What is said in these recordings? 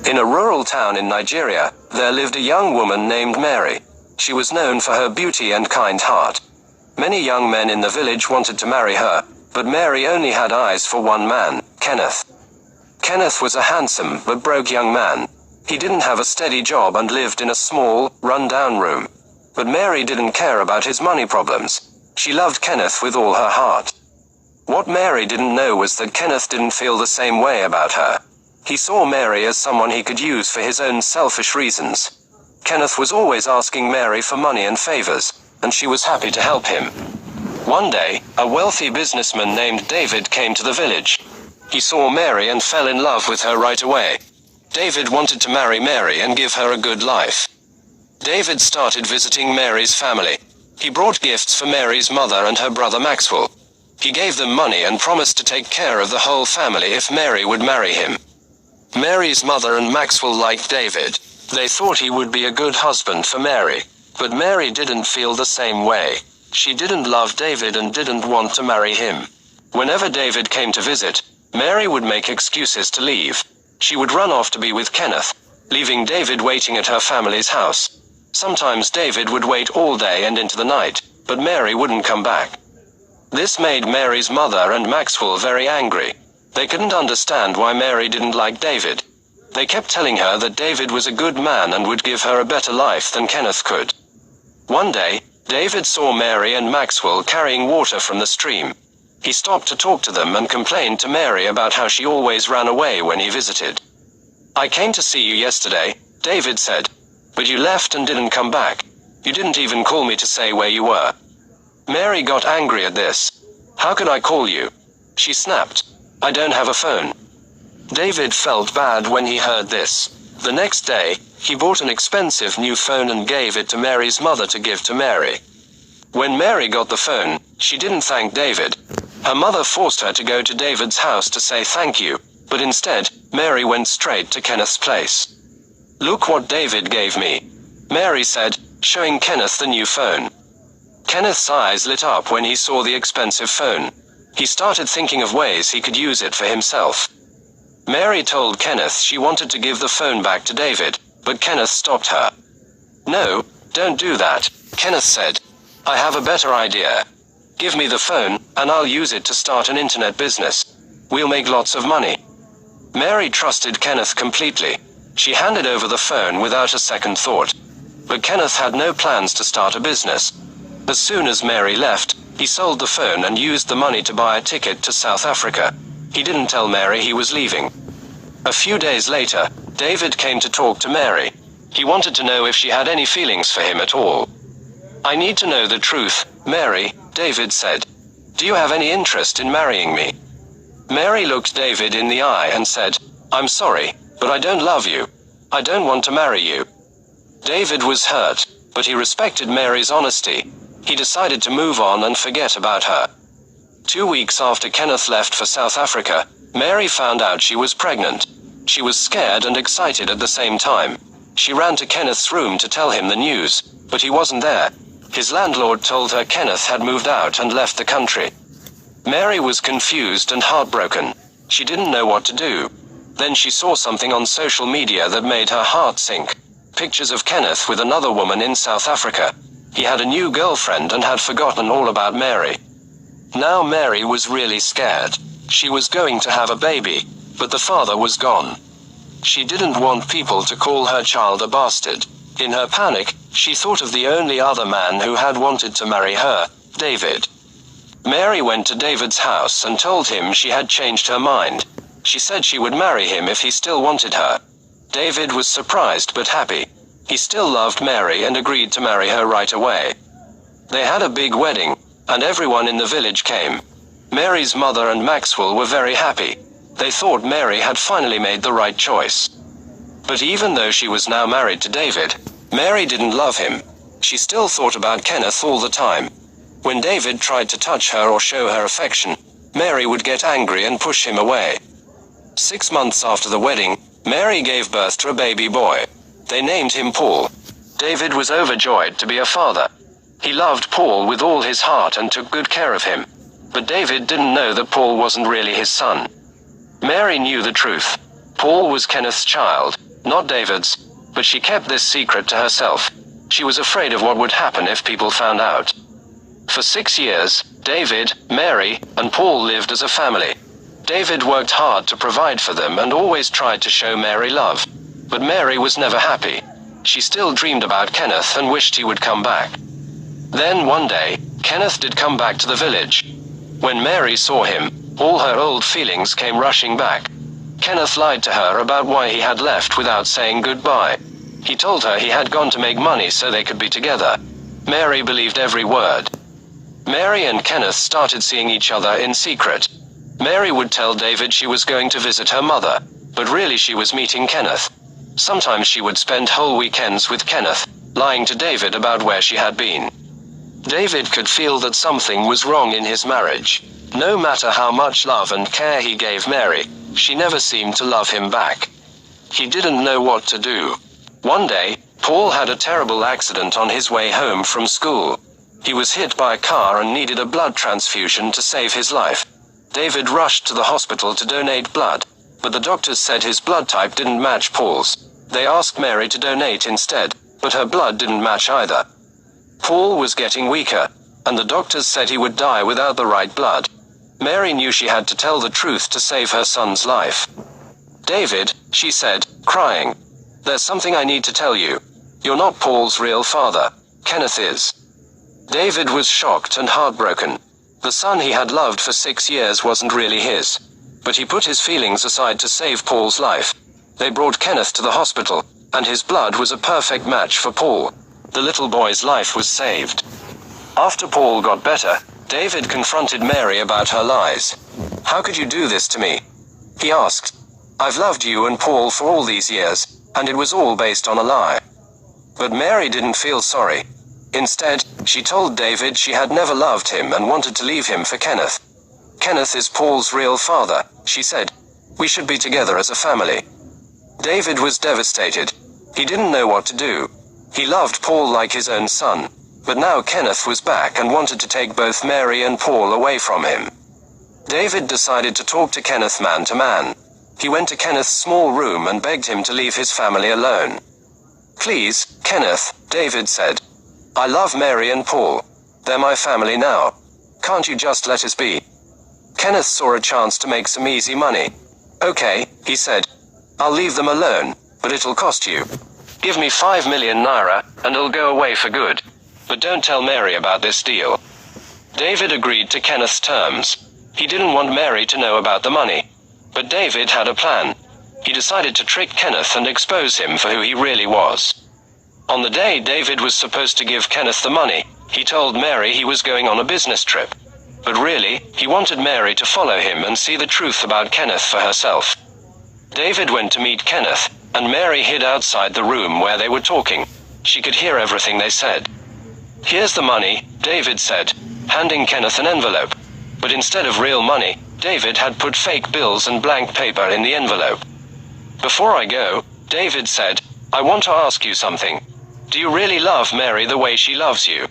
In a rural town in Nigeria, there lived a young woman named Mary. She was known for her beauty and kind heart. Many young men in the village wanted to marry her, but Mary only had eyes for one man, Kenneth. Kenneth was a handsome but broke young man. He didn't have a steady job and lived in a small, run-down room. But Mary didn't care about his money problems. She loved Kenneth with all her heart. What Mary didn't know was that Kenneth didn't feel the same way about her. He saw Mary as someone he could use for his own selfish reasons. Kenneth was always asking Mary for money and favors, and she was happy to help him. One day, a wealthy businessman named David came to the village. He saw Mary and fell in love with her right away. David wanted to marry Mary and give her a good life. David started visiting Mary's family. He brought gifts for Mary's mother and her brother Maxwell. He gave them money and promised to take care of the whole family if Mary would marry him. Mary's mother and Maxwell liked David. They thought he would be a good husband for Mary. But Mary didn't feel the same way. She didn't love David and didn't want to marry him. Whenever David came to visit, Mary would make excuses to leave. She would run off to be with Kenneth, leaving David waiting at her family's house. Sometimes David would wait all day and into the night, but Mary wouldn't come back. This made Mary's mother and Maxwell very angry. They couldn't understand why Mary didn't like David. They kept telling her that David was a good man and would give her a better life than Kenneth could. One day, David saw Mary and Maxwell carrying water from the stream. He stopped to talk to them and complained to Mary about how she always ran away when he visited. "I came to see you yesterday," David said, "but you left and didn't come back. You didn't even call me to say where you were." Mary got angry at this. "How could I call you?" she snapped. "I don't have a phone." David felt bad when he heard this. The next day, he bought an expensive new phone and gave it to Mary's mother to give to Mary. When Mary got the phone, she didn't thank David. Her mother forced her to go to David's house to say thank you, but instead, Mary went straight to Kenneth's place. "Look what David gave me," Mary said, showing Kenneth the new phone. Kenneth's eyes lit up when he saw the expensive phone. He started thinking of ways he could use it for himself. Mary told Kenneth she wanted to give the phone back to David, but Kenneth stopped her. "No, don't do that," Kenneth said. "I have a better idea. Give me the phone, and I'll use it to start an internet business. We'll make lots of money." Mary trusted Kenneth completely. She handed over the phone without a second thought. But Kenneth had no plans to start a business. As soon as Mary left, he sold the phone and used the money to buy a ticket to South Africa. He didn't tell Mary he was leaving. A few days later, David came to talk to Mary. He wanted to know if she had any feelings for him at all. "I need to know the truth, Mary," David said. "Do you have any interest in marrying me?" Mary looked David in the eye and said, "I'm sorry, but I don't love you. I don't want to marry you." David was hurt, but he respected Mary's honesty. He decided to move on and forget about her. 2 weeks after Kenneth left for South Africa, Mary found out she was pregnant. She was scared and excited at the same time. She ran to Kenneth's room to tell him the news, but he wasn't there. His landlord told her Kenneth had moved out and left the country. Mary was confused and heartbroken. She didn't know what to do. Then she saw something on social media that made her heart sink. Pictures of Kenneth with another woman in South Africa. He had a new girlfriend and had forgotten all about Mary. Now Mary was really scared. She was going to have a baby, but the father was gone. She didn't want people to call her child a bastard. In her panic, she thought of the only other man who had wanted to marry her, David. Mary went to David's house and told him she had changed her mind. She said she would marry him if he still wanted her. David was surprised but happy. He still loved Mary and agreed to marry her right away. They had a big wedding, and everyone in the village came. Mary's mother and Maxwell were very happy. They thought Mary had finally made the right choice. But even though she was now married to David, Mary didn't love him. She still thought about Kenneth all the time. When David tried to touch her or show her affection, Mary would get angry and push him away. 6 months after the wedding, Mary gave birth to a baby boy. They named him Paul. David was overjoyed to be a father. He loved Paul with all his heart and took good care of him. But David didn't know that Paul wasn't really his son. Mary knew the truth. Paul was Kenneth's child, not David's, but she kept this secret to herself. She was afraid of what would happen if people found out. For 6 years, David, Mary, and Paul lived as a family. David worked hard to provide for them and always tried to show Mary love. But Mary was never happy. She still dreamed about Kenneth and wished he would come back. Then one day, Kenneth did come back to the village. When Mary saw him, all her old feelings came rushing back. Kenneth lied to her about why he had left without saying goodbye. He told her he had gone to make money so they could be together. Mary believed every word. Mary and Kenneth started seeing each other in secret. Mary would tell David she was going to visit her mother, but really she was meeting Kenneth. Sometimes she would spend whole weekends with Kenneth, lying to David about where she had been. David could feel that something was wrong in his marriage. No matter how much love and care he gave Mary, she never seemed to love him back. He didn't know what to do. One day, Paul had a terrible accident on his way home from school. He was hit by a car and needed a blood transfusion to save his life. David rushed to the hospital to donate blood, but the doctors said his blood type didn't match Paul's. They asked Mary to donate instead, but her blood didn't match either. Paul was getting weaker, and the doctors said he would die without the right blood. Mary knew she had to tell the truth to save her son's life. "David," she said, crying, "there's something I need to tell you. You're not Paul's real father. Kenneth is." David was shocked and heartbroken. The son he had loved for 6 years wasn't really his. But he put his feelings aside to save Paul's life. They brought Kenneth to the hospital, and his blood was a perfect match for Paul. The little boy's life was saved. After Paul got better, David confronted Mary about her lies. "How could you do this to me?" he asked. "I've loved you and Paul for all these years, and it was all based on a lie." But Mary didn't feel sorry. Instead, she told David she had never loved him and wanted to leave him for Kenneth. "Kenneth is Paul's real father," she said. "We should be together as a family." David was devastated. He didn't know what to do. He loved Paul like his own son, but now Kenneth was back and wanted to take both Mary and Paul away from him. David decided to talk to Kenneth man to man. He went to Kenneth's small room and begged him to leave his family alone. "Please, Kenneth," David said. "I love Mary and Paul. They're my family now. Can't you just let us be?" Kenneth saw a chance to make some easy money. "Okay," he said. "I'll leave them alone, but it'll cost you. Give me 5 million naira, and I'll go away for good. But don't tell Mary about this deal." David agreed to Kenneth's terms. He didn't want Mary to know about the money. But David had a plan. He decided to trick Kenneth and expose him for who he really was. On the day David was supposed to give Kenneth the money, he told Mary he was going on a business trip. But really, he wanted Mary to follow him and see the truth about Kenneth for herself. David went to meet Kenneth, and Mary hid outside the room where they were talking. She could hear everything they said. "Here's the money," David said, handing Kenneth an envelope. But instead of real money, David had put fake bills and blank paper in the envelope. "Before I go," David said, "I want to ask you something. Do you really love Mary the way she loves you?"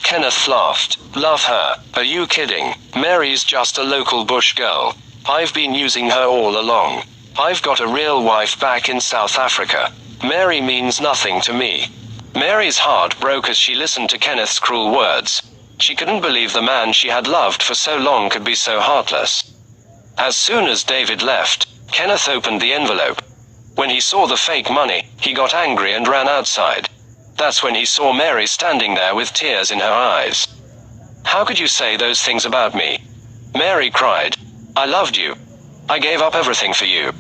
Kenneth laughed. "Love her? Are you kidding? Mary's just a local bush girl. I've been using her all along. I've got a real wife back in South Africa. Mary means nothing to me." Mary's heart broke as she listened to Kenneth's cruel words. She couldn't believe the man she had loved for so long could be so heartless. As soon as David left, Kenneth opened the envelope. When he saw the fake money, he got angry and ran outside. That's when he saw Mary standing there with tears in her eyes. "How could you say those things about me?" Mary cried. "I loved you. I gave up everything for you."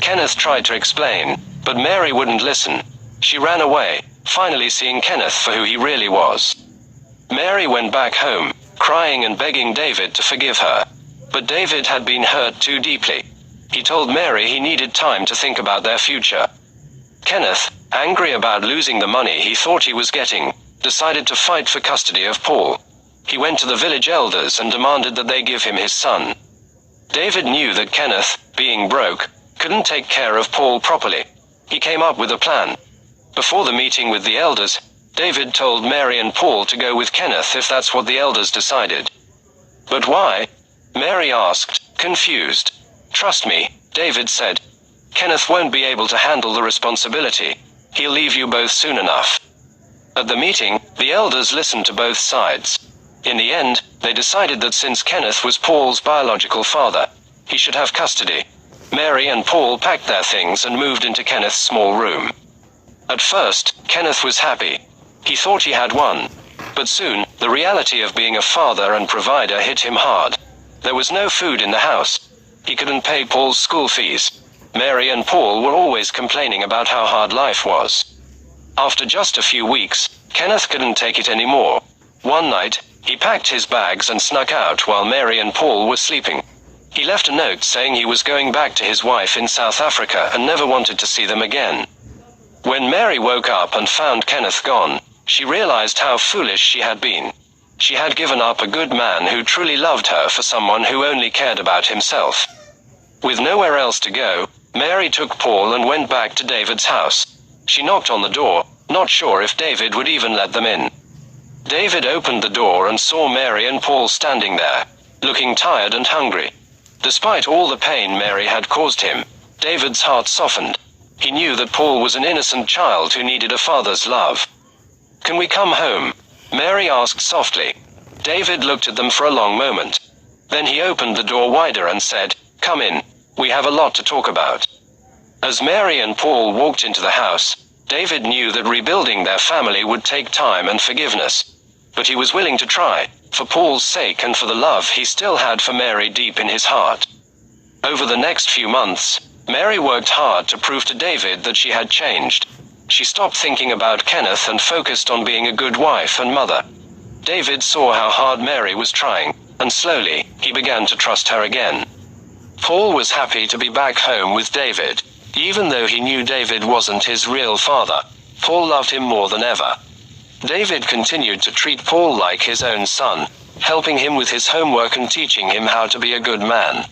Kenneth tried to explain, but Mary wouldn't listen. She ran away, finally seeing Kenneth for who he really was. Mary went back home, crying and begging David to forgive her. But David had been hurt too deeply. He told Mary he needed time to think about their future. Kenneth, angry about losing the money he thought he was getting, decided to fight for custody of Paul. He went to the village elders and demanded that they give him his son. David knew that Kenneth, being broke, couldn't take care of Paul properly. He came up with a plan. Before the meeting with the elders, David told Mary and Paul to go with Kenneth if that's what the elders decided. "But why?" Mary asked, confused. "Trust me," David said. Kenneth won't be able to handle the responsibility. He'll leave you both soon enough." At the meeting, the elders listened to both sides. In the end, they decided that since Kenneth was Paul's biological father, he should have custody. Mary and Paul packed their things and moved into Kenneth's small room. At first, Kenneth was happy. He thought he had won. But soon, the reality of being a father and provider hit him hard. There was no food in the house. He couldn't pay Paul's school fees. Mary and Paul were always complaining about how hard life was. After just a few weeks, Kenneth couldn't take it anymore. One night, he packed his bags and snuck out while Mary and Paul were sleeping. He left a note saying he was going back to his wife in South Africa and never wanted to see them again. When Mary woke up and found Kenneth gone, she realized how foolish she had been. She had given up a good man who truly loved her for someone who only cared about himself. With nowhere else to go, Mary took Paul and went back to David's house. She knocked on the door, not sure if David would even let them in. David opened the door and saw Mary and Paul standing there, looking tired and hungry. Despite all the pain Mary had caused him, David's heart softened. He knew that Paul was an innocent child who needed a father's love. "Can we come home?" Mary asked softly. David looked at them for a long moment. Then he opened the door wider and said, "Come in. We have a lot to talk about." As Mary and Paul walked into the house, David knew that rebuilding their family would take time and forgiveness. But he was willing to try, for Paul's sake and for the love he still had for Mary deep in his heart. Over the next few months, Mary worked hard to prove to David that she had changed. She stopped thinking about Kenneth and focused on being a good wife and mother. David saw how hard Mary was trying, and slowly, he began to trust her again. Paul was happy to be back home with David. Even though he knew David wasn't his real father, Paul loved him more than ever. David continued to treat Paul like his own son, helping him with his homework and teaching him how to be a good man.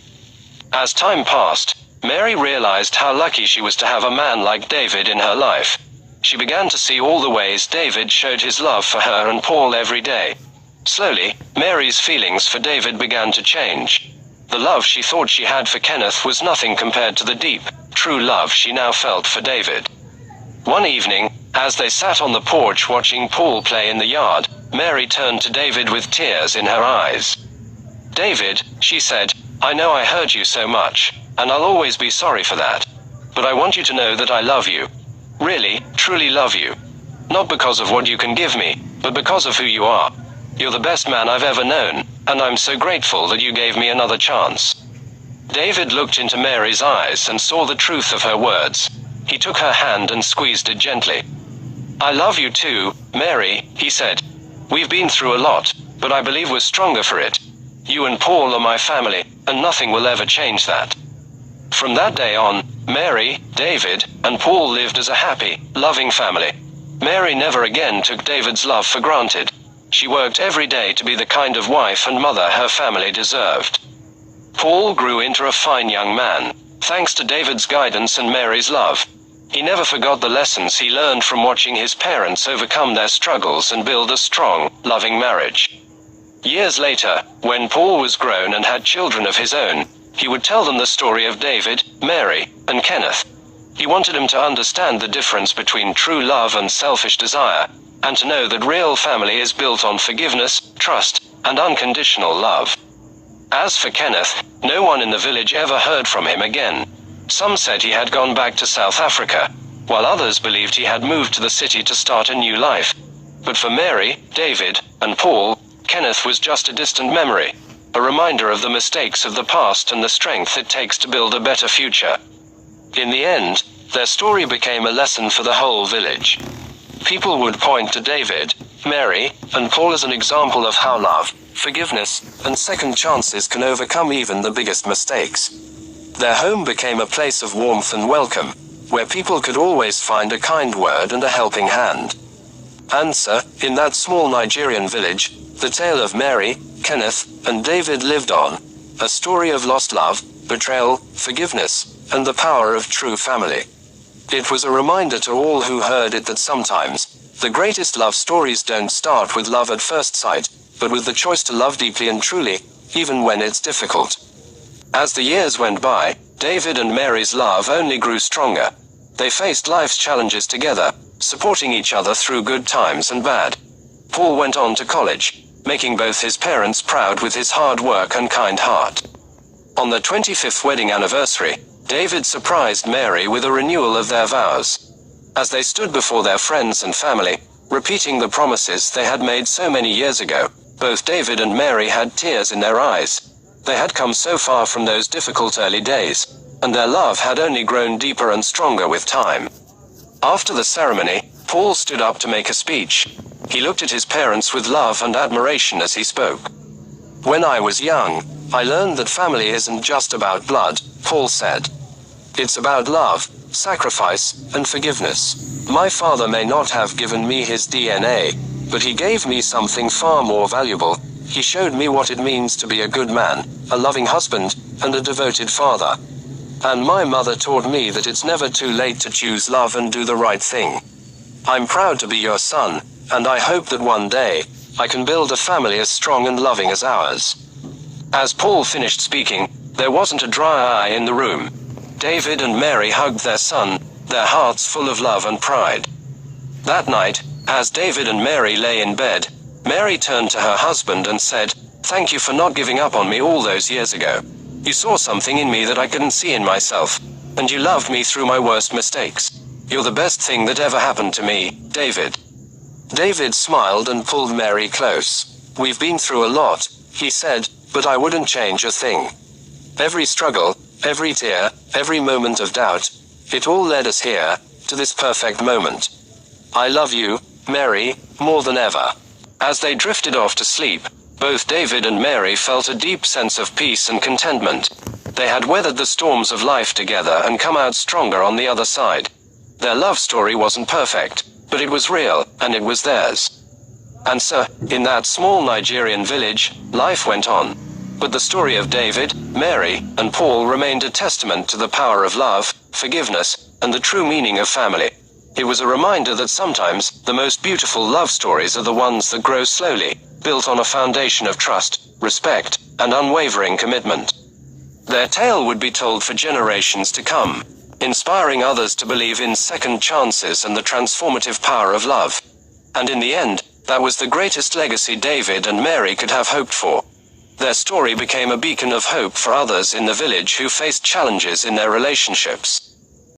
As time passed, Mary realized how lucky she was to have a man like David in her life. She began to see all the ways David showed his love for her and Paul every day. Slowly, Mary's feelings for David began to change. The love she thought she had for Kenneth was nothing compared to the deep, true love she now felt for David. One evening, as they sat on the porch watching Paul play in the yard, Mary turned to David with tears in her eyes. "David," she said, "I know I hurt you so much, and I'll always be sorry for that. But I want you to know that I love you. Really, truly love you. Not because of what you can give me, but because of who you are. You're the best man I've ever known, and I'm so grateful that you gave me another chance." David looked into Mary's eyes and saw the truth of her words. He took her hand and squeezed it gently. "I love you too, Mary," he said. "We've been through a lot, but I believe we're stronger for it. You and Paul are my family, and nothing will ever change that." From that day on, Mary, David, and Paul lived as a happy, loving family. Mary never again took David's love for granted. She worked every day to be the kind of wife and mother her family deserved. Paul grew into a fine young man, thanks to David's guidance and Mary's love. He never forgot the lessons he learned from watching his parents overcome their struggles and build a strong, loving marriage. Years later, when Paul was grown and had children of his own, he would tell them the story of David, Mary, and Kenneth. He wanted them to understand the difference between true love and selfish desire, and to know that real family is built on forgiveness, trust, and unconditional love. As for Kenneth, no one in the village ever heard from him again. Some said he had gone back to South Africa, while others believed he had moved to the city to start a new life. But for Mary, David, and Paul, Kenneth was just a distant memory, a reminder of the mistakes of the past and the strength it takes to build a better future. In the end, their story became a lesson for the whole village. People would point to David, Mary, and Paul as an example of how love, forgiveness, and second chances can overcome even the biggest mistakes. Their home became a place of warmth and welcome, where people could always find a kind word and a helping hand. And so, in that small Nigerian village, the tale of Mary, Kenneth, and David lived on, a story of lost love, betrayal, forgiveness, and the power of true family. It was a reminder to all who heard it that sometimes, the greatest love stories don't start with love at first sight, but with the choice to love deeply and truly, even when it's difficult. As the years went by, David and Mary's love only grew stronger. They faced life's challenges together, supporting each other through good times and bad. Paul went on to college, making both his parents proud with his hard work and kind heart. On their 25th wedding anniversary, David surprised Mary with a renewal of their vows. As they stood before their friends and family, repeating the promises they had made so many years ago, both David and Mary had tears in their eyes. They had come so far from those difficult early days, and their love had only grown deeper and stronger with time. After the ceremony, Paul stood up to make a speech. He looked at his parents with love and admiration as he spoke. "When I was young, I learned that family isn't just about blood," Paul said. "It's about love, sacrifice, and forgiveness. My father may not have given me his DNA, but he gave me something far more valuable. He showed me what it means to be a good man, a loving husband, and a devoted father. And my mother taught me that it's never too late to choose love and do the right thing. I'm proud to be your son, and I hope that one day, I can build a family as strong and loving as ours." As Paul finished speaking, there wasn't a dry eye in the room. David and Mary hugged their son, their hearts full of love and pride. That night, as David and Mary lay in bed, Mary turned to her husband and said, "Thank you for not giving up on me all those years ago. You saw something in me that I couldn't see in myself, and you loved me through my worst mistakes. You're the best thing that ever happened to me, David." David smiled and pulled Mary close. "We've been through a lot," he said, "but I wouldn't change a thing. Every struggle, every tear, every moment of doubt, it all led us here, to this perfect moment. I love you, Mary, more than ever." As they drifted off to sleep, both David and Mary felt a deep sense of peace and contentment. They had weathered the storms of life together and come out stronger on the other side. Their love story wasn't perfect, but it was real, and it was theirs. And so, in that small Nigerian village, life went on. But the story of David, Mary, and Paul remained a testament to the power of love, forgiveness, and the true meaning of family. It was a reminder that sometimes, the most beautiful love stories are the ones that grow slowly, built on a foundation of trust, respect, and unwavering commitment. Their tale would be told for generations to come, inspiring others to believe in second chances and the transformative power of love. And in the end, that was the greatest legacy David and Mary could have hoped for. Their story became a beacon of hope for others in the village who faced challenges in their relationships.